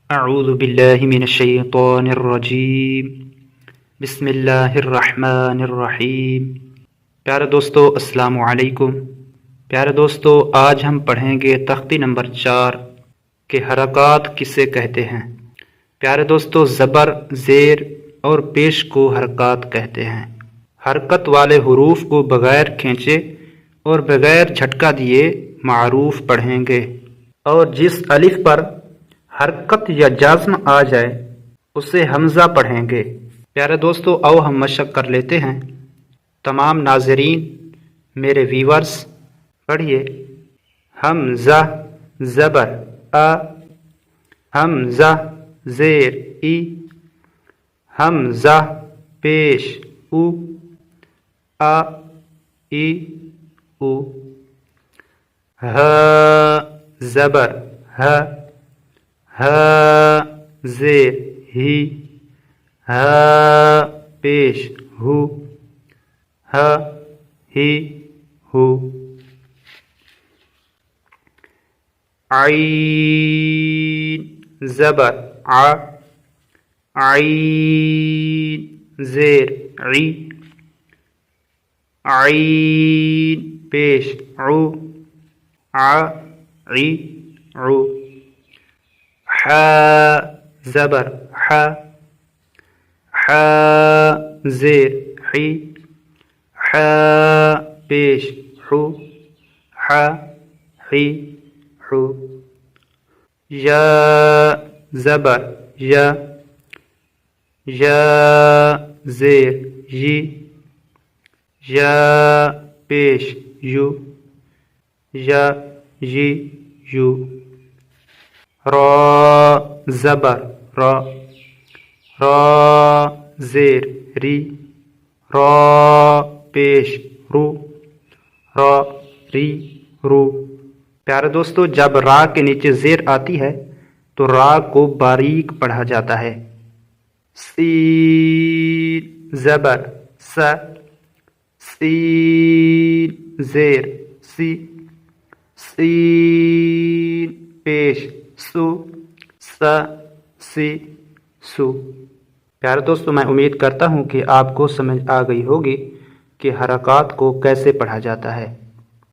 اعوذ باللہ من الشیطان الرجیم بسم اللہ الرحمن الرحیم۔ پیارے دوستو السلام علیکم۔ پیارے دوستو آج ہم پڑھیں گے تختی نمبر 4 کہ حرکات کسے کہتے ہیں۔ پیارے دوستو زبر، زیر اور پیش کو حرکات کہتے ہیں۔ حرکت والے حروف کو بغیر کھینچے اور بغیر جھٹکا دیے معروف پڑھیں گے، اور جس الف پر حرکت یا جزم آ جائے اسے حمزہ پڑھیں گے۔ پیارے دوستو آؤ ہم مشق کر لیتے ہیں۔ تمام ناظرین، میرے ویورز، پڑھیے۔ حمزہ زبر آ، حمزہ زیر ای، حمزہ پیش او، آ ای او، ہ زبر ہ، ہ زیر ہی، ہ پیش ہو، ہ ہی ہو، عین زبر ع، عین زیر عی، عین پیش عو، ع عی عو، ح زبر ح، ح زیر حی، ح پیش حو، ح حی حو، یا زبر یا، یا زیر یی، یا پیش یو، یا یی یو، را زبر را، را زیر ری، را پیش رو، را ری رو۔ پیارے دوستو جب را کے نیچے زیر آتی ہے تو را کو باریک پڑھا جاتا ہے۔ سین زبر س، سین زیر سی، سین پیش سو، س سی سو۔ پیارے دوستو میں امید کرتا ہوں کہ آپ کو سمجھ آ گئی ہوگی کہ حرکات کو کیسے پڑھا جاتا ہے۔